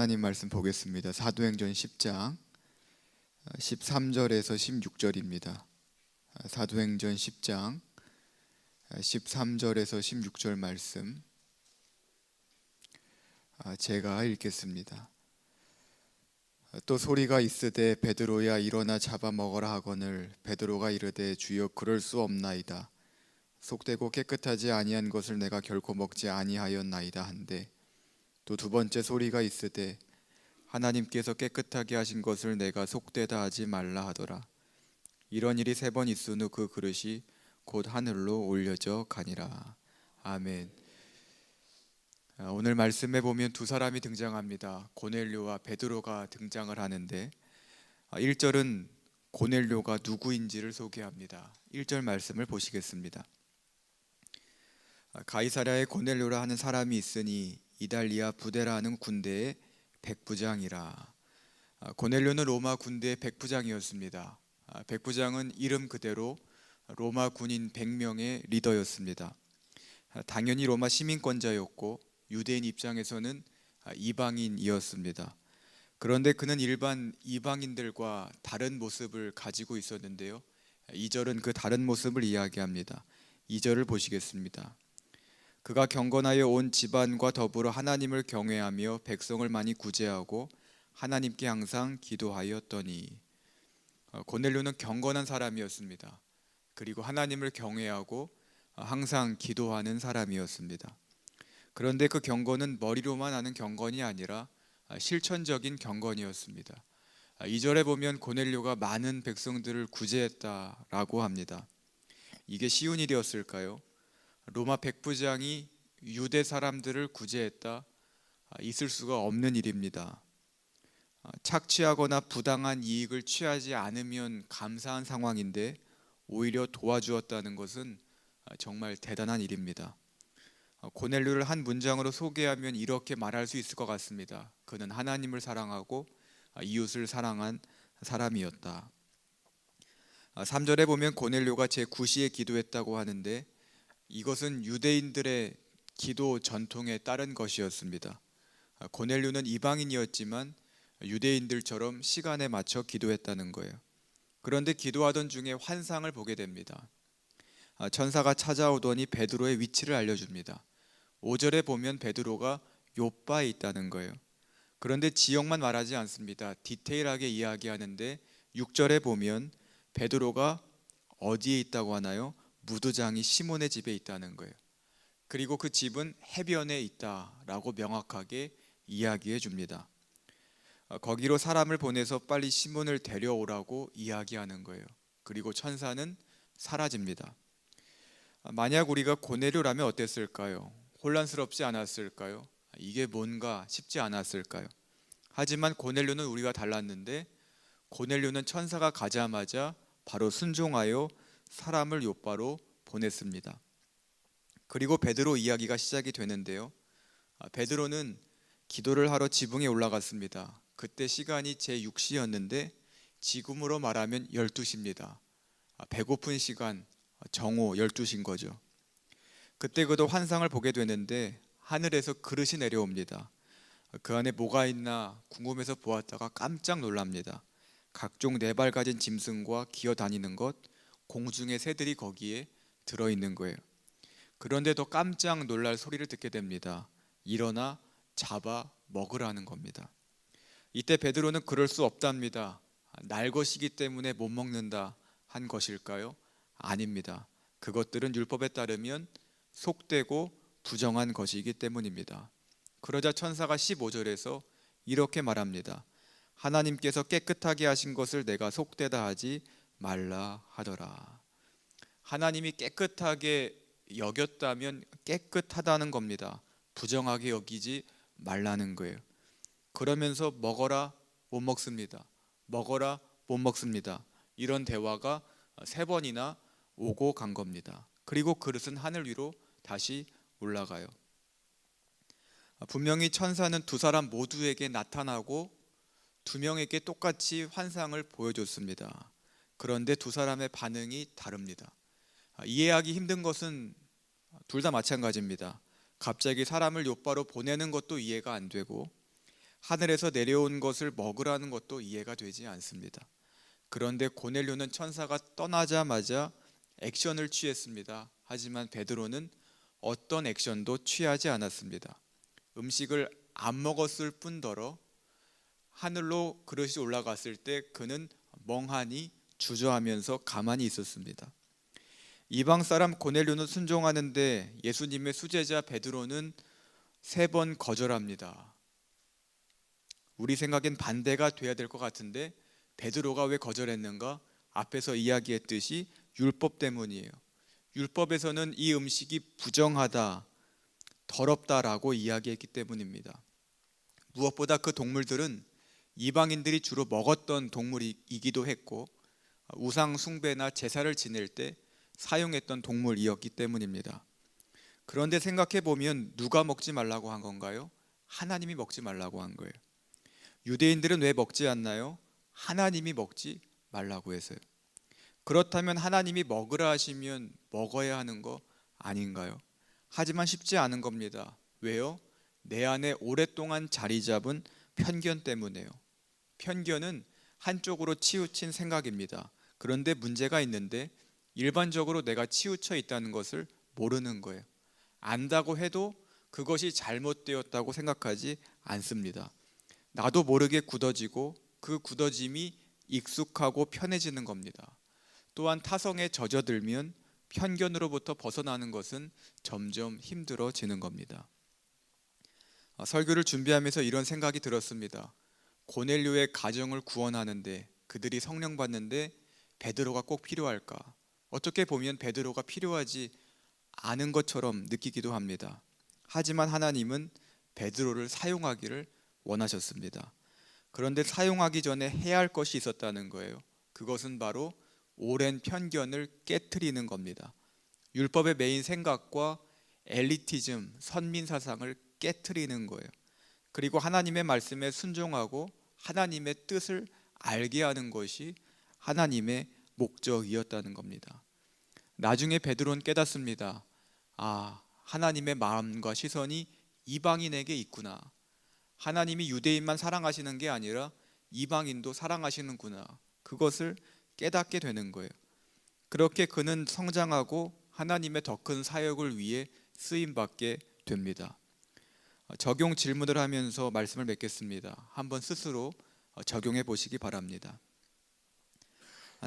하나님 말씀 보겠습니다. 사도행전 10장 13절에서 16절입니다. 사도행전 10장 13절에서 16절 말씀 제가 읽겠습니다. 또 소리가 있으되 베드로야 일어나 잡아먹으라 하거늘 베드로가 이르되 주여 그럴 수 없나이다. 속되고 깨끗하지 아니한 것을 내가 결코 먹지 아니하였나이다 한데 또 두 번째 소리가 있으되 하나님께서 깨끗하게 하신 것을 내가 속되다 하지 말라 하더라. 이런 일이 3번 있은 후 그 그릇이 곧 하늘로 올려져 가니라. 아멘. 오늘 말씀에 보면 두 사람이 등장합니다. 고넬료와 베드로가 등장을 하는데 1절은 고넬료가 누구인지를 소개합니다. 1절 말씀을 보시겠습니다. 가이사랴에 고넬료라 하는 사람이 있으니 이달리아 부대라 하는 군대의 백부장이라. 고넬료는 로마 군대의 백부장이었습니다. 백부장은 이름 그대로 로마 군인 100명의 리더였습니다. 당연히 로마 시민권자였고 유대인 입장에서는 이방인이었습니다. 그런데 그는 일반 이방인들과 다른 모습을 가지고 있었는데요. 2절은 그 다른 모습을 이야기합니다. 2절을 보시겠습니다. 그가 경건하여 온 집안과 더불어 하나님을 경외하며 백성을 많이 구제하고 하나님께 항상 기도하였더니. 고넬료는 경건한 사람이었습니다. 그리고 하나님을 경외하고 항상 기도하는 사람이었습니다. 그런데 그 경건은 머리로만 하는 경건이 아니라 실천적인 경건이었습니다. 2절에 보면 고넬료가 많은 백성들을 구제했다라고 합니다. 이게 쉬운 일이었을까요? 로마 백부장이 유대 사람들을 구제했다? 있을 수가 없는 일입니다. 착취하거나 부당한 이익을 취하지 않으면 감사한 상황인데 오히려 도와주었다는 것은 정말 대단한 일입니다. 고넬료를 한 문장으로 소개하면 이렇게 말할 수 있을 것 같습니다. 그는 하나님을 사랑하고 이웃을 사랑한 사람이었다. 3절에 보면 고넬료가 제9시에 기도했다고 하는데 이것은 유대인들의 기도 전통에 따른 것이었습니다. 고넬료는 이방인이었지만 유대인들처럼 시간에 맞춰 기도했다는 거예요. 그런데 기도하던 중에 환상을 보게 됩니다. 천사가 찾아오더니 베드로의 위치를 알려줍니다. 5절에 보면 베드로가 욥바에 있다는 거예요. 그런데 지역만 말하지 않습니다. 디테일하게 이야기하는데 6절에 보면 베드로가 어디에 있다고 하나요? 무두장이 시몬의 집에 있다는 거예요. 그리고 그 집은 해변에 있다라고 명확하게 이야기해 줍니다. 거기로 사람을 보내서 빨리 시몬을 데려오라고 이야기하는 거예요. 그리고 천사는 사라집니다. 만약 우리가 고넬료라면 어땠을까요? 혼란스럽지 않았을까요? 이게 뭔가 싶지 않았을까요? 하지만 고넬료는 우리가 달랐는데 고넬료는 천사가 가자마자 바로 순종하여 사람을 욥바로 보냈습니다. 그리고 베드로 이야기가 시작이 되는데요. 베드로는 기도를 하러 지붕에 올라갔습니다. 그때 시간이 제6시였는데 지금으로 말하면 12시입니다. 배고픈 시간, 정오 12시인 거죠. 그때 그도 환상을 보게 되는데 하늘에서 그릇이 내려옵니다. 그 안에 뭐가 있나 궁금해서 보았다가 깜짝 놀랍니다. 각종 4발 가진 짐승과 기어다니는 것, 공중의 새들이 거기에 들어있는 거예요. 그런데 더 깜짝 놀랄 소리를 듣게 됩니다. 일어나 잡아 먹으라는 겁니다. 이때 베드로는 그럴 수 없답니다. 날 것이기 때문에 못 먹는다 한 것일까요? 아닙니다. 그것들은 율법에 따르면 속되고 부정한 것이기 때문입니다. 그러자 천사가 15절에서 이렇게 말합니다. 하나님께서 깨끗하게 하신 것을 내가 속되다 하지 말라 하더라. 하나님이 깨끗하게 여겼다면 깨끗하다는 겁니다. 부정하게 여기지 말라는 거예요. 그러면서 먹어라 못 먹습니다. 먹어라 못 먹습니다. 이런 대화가 3번이나 오고 간 겁니다. 그리고 그릇은 하늘 위로 다시 올라가요. 분명히 천사는 두 사람 모두에게 나타나고 2명에게 똑같이 환상을 보여줬습니다. 그런데 두 사람의 반응이 다릅니다. 이해하기 힘든 것은 둘 다 마찬가지입니다. 갑자기 사람을 욥바로 보내는 것도 이해가 안 되고 하늘에서 내려온 것을 먹으라는 것도 이해가 되지 않습니다. 그런데 고넬료는 천사가 떠나자마자 액션을 취했습니다. 하지만 베드로는 어떤 액션도 취하지 않았습니다. 음식을 안 먹었을 뿐더러 하늘로 그릇이 올라갔을 때 그는 멍하니 주저하면서 가만히 있었습니다. 이방 사람 고넬료는 순종하는데 예수님의 수제자 베드로는 3번 거절합니다. 우리 생각엔 반대가 돼야 될 것 같은데 베드로가 왜 거절했는가? 앞에서 이야기했듯이 율법 때문이에요. 율법에서는 이 음식이 부정하다, 더럽다라고 이야기했기 때문입니다. 무엇보다 그 동물들은 이방인들이 주로 먹었던 동물이기도 했고 우상 숭배나 제사를 지낼 때 사용했던 동물이었기 때문입니다. 그런데 생각해 보면 누가 먹지 말라고 한 건가요? 하나님이 먹지 말라고 한 거예요. 유대인들은 왜 먹지 않나요? 하나님이 먹지 말라고 해서요. 그렇다면 하나님이 먹으라 하시면 먹어야 하는 거 아닌가요? 하지만 쉽지 않은 겁니다. 왜요? 내 안에 오랫동안 자리 잡은 편견 때문에요. 편견은 한쪽으로 치우친 생각입니다. 그런데 문제가 있는데 일반적으로 내가 치우쳐 있다는 것을 모르는 거예요. 안다고 해도 그것이 잘못되었다고 생각하지 않습니다. 나도 모르게 굳어지고 그 굳어짐이 익숙하고 편해지는 겁니다. 또한 타성에 젖어들면 편견으로부터 벗어나는 것은 점점 힘들어지는 겁니다. 설교를 준비하면서 이런 생각이 들었습니다. 고넬료의 가정을 구원하는데 그들이 성령 받는데 베드로가 꼭 필요할까? 어떻게 보면 베드로가 필요하지 않은 것처럼 느끼기도 합니다. 하지만 하나님은 베드로를 사용하기를 원하셨습니다. 그런데 사용하기 전에 해야 할 것이 있었다는 거예요. 그것은 바로 오랜 편견을 깨트리는 겁니다. 율법의 메인 생각과 엘리티즘, 선민 사상을 깨트리는 거예요. 그리고 하나님의 말씀에 순종하고 하나님의 뜻을 알게 하는 것이 하나님의 목적이었다는 겁니다. 나중에 베드로는 깨닫습니다. 하나님의 마음과 시선이 이방인에게 있구나. 하나님이 유대인만 사랑하시는 게 아니라 이방인도 사랑하시는구나. 그것을 깨닫게 되는 거예요. 그렇게 그는 성장하고 하나님의 더 큰 사역을 위해 쓰임받게 됩니다. 적용 질문을 하면서 말씀을 맺겠습니다. 한번 스스로 적용해 보시기 바랍니다.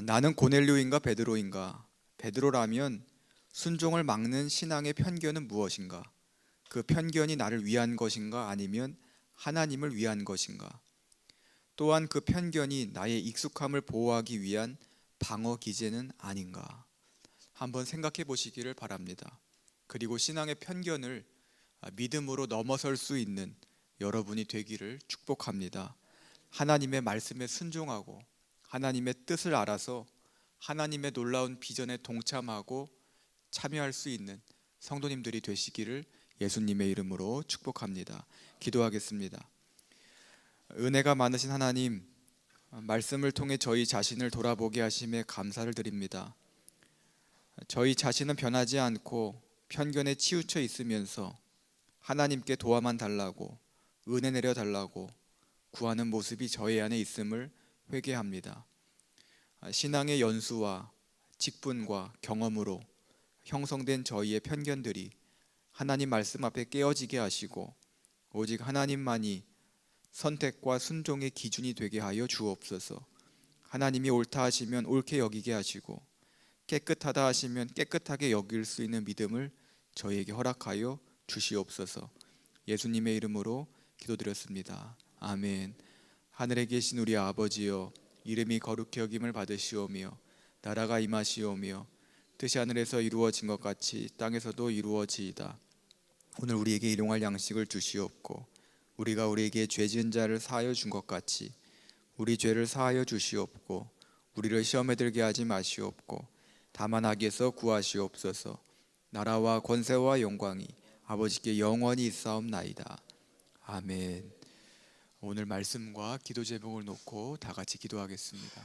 나는 고넬료인가 베드로인가? 베드로라면 순종을 막는 신앙의 편견은 무엇인가? 그 편견이 나를 위한 것인가 아니면 하나님을 위한 것인가? 또한 그 편견이 나의 익숙함을 보호하기 위한 방어 기제는 아닌가? 한번 생각해 보시기를 바랍니다. 그리고 신앙의 편견을 믿음으로 넘어설 수 있는 여러분이 되기를 축복합니다. 하나님의 말씀에 순종하고 하나님의 뜻을 알아서 하나님의 놀라운 비전에 동참하고 참여할 수 있는 성도님들이 되시기를 예수님의 이름으로 축복합니다. 기도하겠습니다. 은혜가 많으신 하나님, 말씀을 통해 저희 자신을 돌아보게 하심에 감사를 드립니다. 저희 자신은 변하지 않고 편견에 치우쳐 있으면서 하나님께 도와만 달라고, 은혜 내려 달라고 구하는 모습이 저희 안에 있음을 회개합니다. 신앙의 연수와 직분과 경험으로 형성된 저희의 편견들이 하나님 말씀 앞에 깨어지게 하시고 오직 하나님만이 선택과 순종의 기준이 되게 하여 주옵소서. 하나님이 옳다 하시면 옳게 여기게 하시고 깨끗하다 하시면 깨끗하게 여길 수 있는 믿음을 저희에게 허락하여 주시옵소서. 예수님의 이름으로 기도드렸습니다. 아멘. 하늘에 계신 우리 아버지여, 이름이 거룩히 여김을 받으시오며 나라가 임하시오며 뜻이 하늘에서 이루어진 것 같이 땅에서도 이루어지이다. 오늘 우리에게 일용할 양식을 주시옵고 우리가 우리에게 죄 지은 자를 사하여 준 것 같이 우리 죄를 사하여 주시옵고 우리를 시험에 들게 하지 마시옵고 다만 악에서 구하시옵소서. 나라와 권세와 영광이 아버지께 영원히 있사옵나이다. 아멘. 오늘 말씀과 기도 제목을 놓고 다 같이 기도하겠습니다.